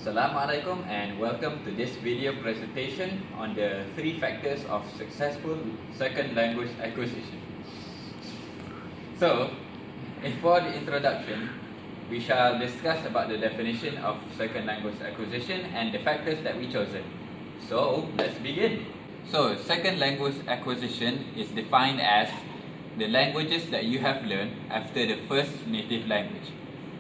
Assalamualaikum and welcome to this video presentation on the 3 factors of successful second language acquisition. So, for the introduction, we shall discuss about the definition of second language acquisition and the factors that we chosen. So, let's begin. So, second language acquisition is defined as the languages that you have learned after the first native language.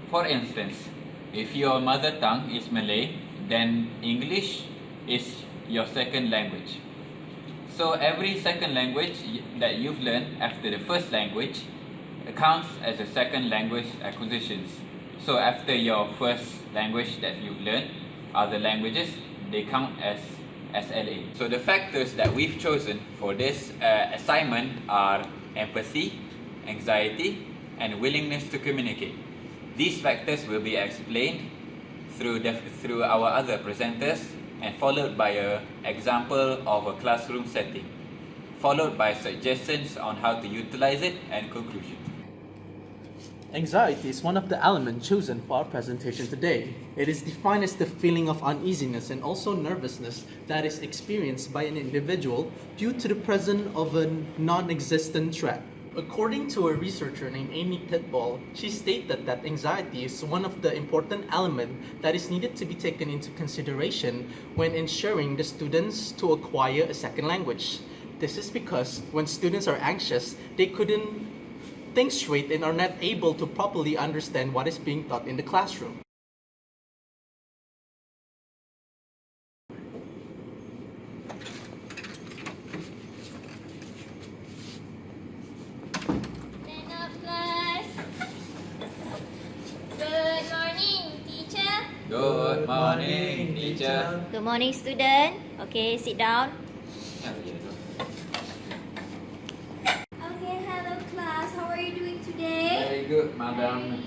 For instance, if your mother tongue is Malay, then English is your second language. So every second language that you've learned after the first language counts as a second language acquisitions. So after your first language that you've learned, other languages, they count as SLA. So the factors that we've chosen for this assignment are empathy, anxiety, and willingness to communicate. These factors will be explained through our other presenters and followed by an example of a classroom setting, followed by suggestions on how to utilize it and conclusion. Anxiety is one of the elements chosen for our presentation today. It is defined as the feeling of uneasiness and also nervousness that is experienced by an individual due to the presence of a non-existent threat. According to a researcher named Amy Pitbull, she stated that anxiety is one of the important elements that is needed to be taken into consideration when ensuring the students to acquire a second language. This is because when students are anxious, they couldn't think straight and are not able to properly understand what is being taught in the classroom. Good morning, teacher. Good morning, student. Okay, sit down. Okay, hello class. How are you doing today? Very good, madam.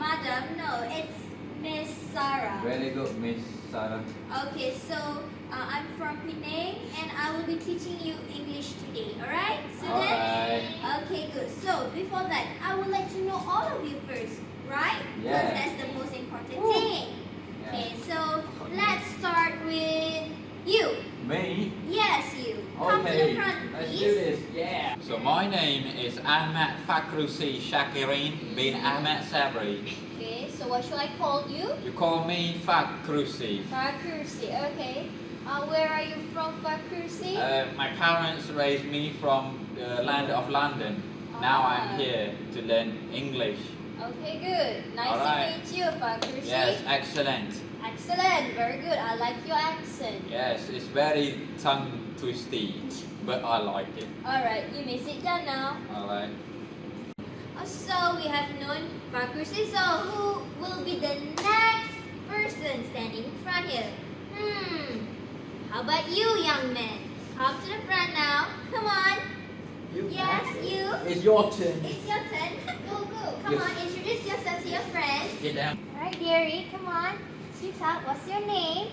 Madam, no, it's Miss Sarah. Very good, Miss Sarah. Okay, so I'm from Penang and I will be teaching you English today. Alright, students? Alright. Okay, good. So before that, I would like to know all of you first, right? Because Yeah. that's the most important thing. Okay, so let's start with you. Me? Yes, you. Come to the Okay, front, let's please. do this. Yeah. So my name is Ahmad Fakrusi Shakirin bin Ahmad Sabri. Okay, so what should I call you? You call me Fakrusi. Fakursi. Okay. Where are you from, Fakursi? My parents raised me from the land of London. Now I'm here to learn English. Okay, good. Nice Alright. to meet you, Fakursi. Yes, excellent. Excellent. Very good. I like your accent. Yes, it's very tongue twisty, but I like it. Alright, you may sit down now. Alright. So we have known Fakursi. So who will be the next person standing in front here? How about you, young man? Come to the front now. Come on. Yes, you. It's your turn. It's your turn. Go, go. Come Yes. on, introduce yourself to your friends. Get down. Alright, dearie, come on. Sweetheart, what's your name?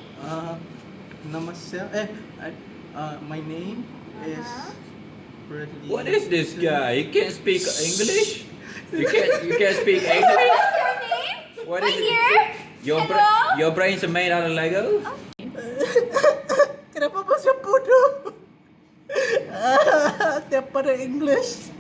My name is Uh-huh. Bradley. What is this guy? He can't speak English? You can't speak English? What's your name? What My is it? dear? Hello? Your brains are made out of Lego? Kenapa ba siya bodoh? Tiap pada English.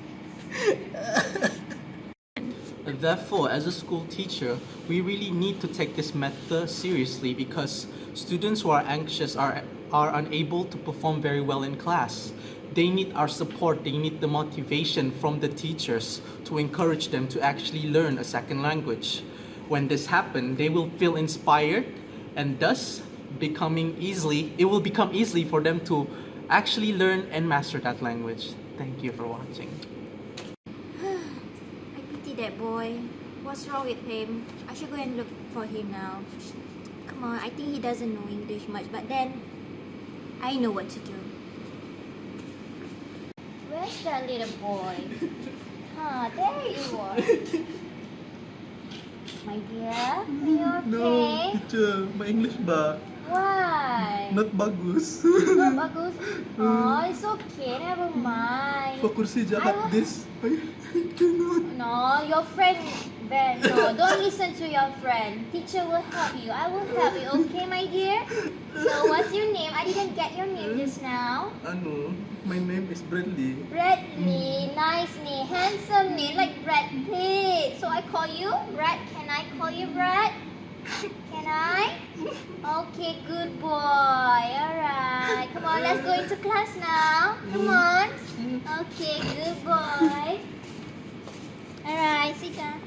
Therefore, as a school teacher, we really need to take this matter seriously because students who are anxious are unable to perform very well in class. They need our support, they need the motivation from the teachers to encourage them to actually learn a second language. When this happens, they will feel inspired and thus it will become easy for them to actually learn and master that language. Thank you for watching. I pity that boy. What's wrong with him? I should go and look for him now. Come on, I think he doesn't know English much, but then I know what to do. Where's that little boy? There you are. My dear, are you okay? teacher, my English ba? Why? Not bagus. Not bagus. Oh, it's okay. Never mind. Kursi jahat this. No, your friend Ben, no, don't listen to your friend. Teacher will help you. I will help you, okay, my dear? So, what's your name? I didn't get your name just now. My name is Bradley. Bradley, nice name, handsome name, like Brad Pitt. So I call you Brad. Can I call you Brad? Can I? Okay, good boy. Alright. Come on, let's go into class now. Come on. Okay, good boy. Alright, sit down.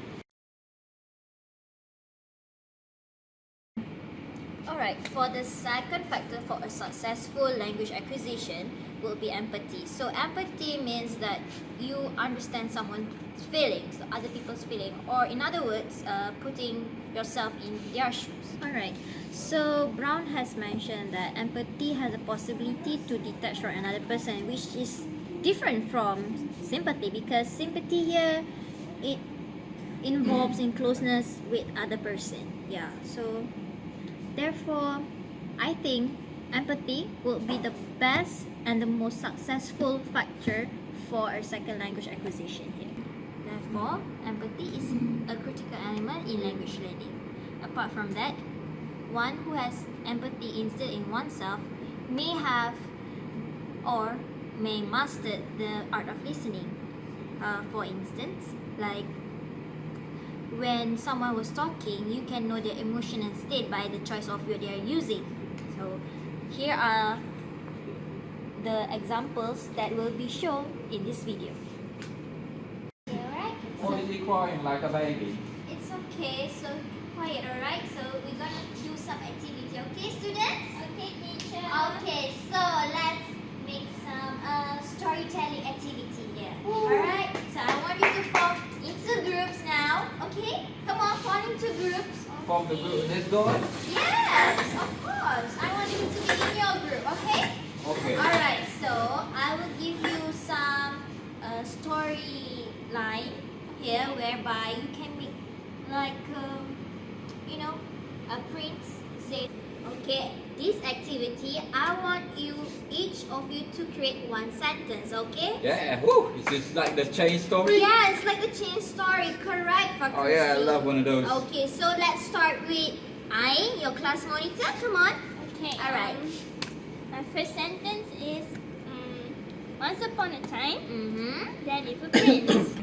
Alright, for the second factor for a successful language acquisition will be empathy. So empathy means that you understand someone's feelings, other people's feelings, or in other words, putting yourself in their shoes. Alright, so Brown has mentioned that empathy has a possibility to detach from another person, which is different from sympathy, because sympathy here, it involves in closeness with other person. Yeah, so therefore, I think empathy will be the best and the most successful factor for a second language acquisition here. Therefore, empathy is a critical element in language learning. Apart from that, one who has empathy instilled in oneself may have or may master the art of listening. For instance, like when someone was talking, you can know their emotion and state by the choice of word they are using. So here are the examples that will be shown in this video. Alright, Or is he crying like a baby? it's okay, so quiet, alright? So we're gonna do some activity, okay students? Okay, teacher. Okay, so let's make some storytelling activity here. Alright, so I want you to form into groups now, okay? Come on, form into groups. From the group, let's go. Yes, of course. I want you to be in your group, okay? Okay. Alright, so I will give you some storyline here whereby you can make like, you know, a prince say, okay, this activity, I want you, each of you to create one sentence, okay? Yeah, whoo! Is this like the chain story? Yeah, it's like the chain story, correct, Fakusi? Oh yeah, I love one of those. Okay, so let's start with Ain, your class monitor, come on. Okay. Alright. My first sentence is once upon a time, Mm-hmm. there lived a prince.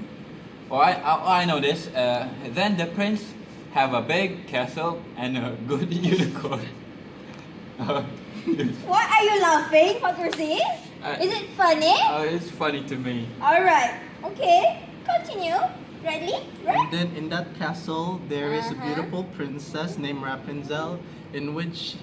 Alright, I know this. Then the prince have a big castle and a good unicorn. Why are you laughing, Fakusi? Is it funny? It's funny to me. Alright, okay, continue. Ready? Right? And then in that castle, there is a Uh-huh. beautiful princess named Rapunzel, in which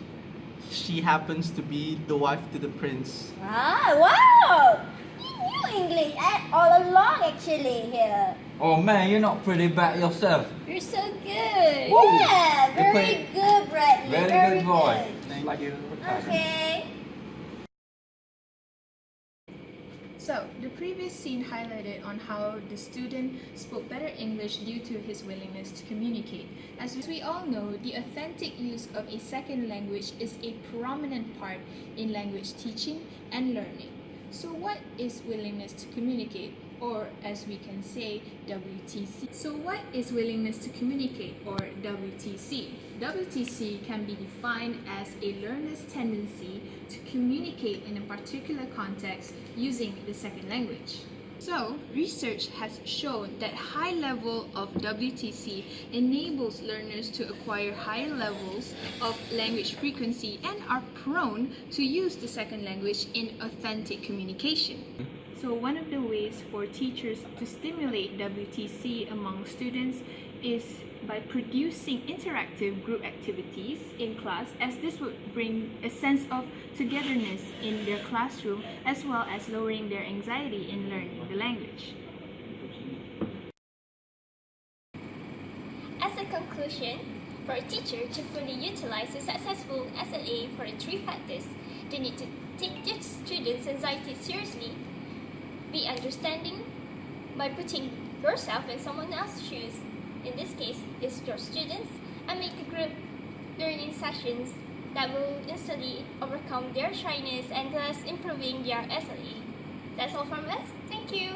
she happens to be the wife to the prince. Ah, wow! You knew English all along actually here. Oh man, you're not pretty bad yourself. You're so good. Woo! Yeah, You very play- good, Bradley. Very good boy. Thank you. Okay. So, the previous scene highlighted on how the student spoke better English due to his willingness to communicate. As we all know, the authentic use of a second language is a prominent part in language teaching and learning. So what is willingness to communicate, or as we can say, WTC? So what is willingness to communicate, or WTC? WTC can be defined as a learner's tendency to communicate in a particular context using the second language. So, research has shown that high level of WTC enables learners to acquire higher levels of language frequency and are prone to use the second language in authentic communication. So one of the ways for teachers to stimulate WTC among students is by producing interactive group activities in class, as this would bring a sense of togetherness in their classroom as well as lowering their anxiety in learning the language. As a conclusion, for a teacher to fully utilize a successful SLA for the three factors, they need to take their students' anxiety seriously, be understanding by putting yourself in someone else's shoes. In this case, it's your students, and make a group learning sessions that will instantly overcome their shyness and thus improving their SLA. That's all from us. Thank you.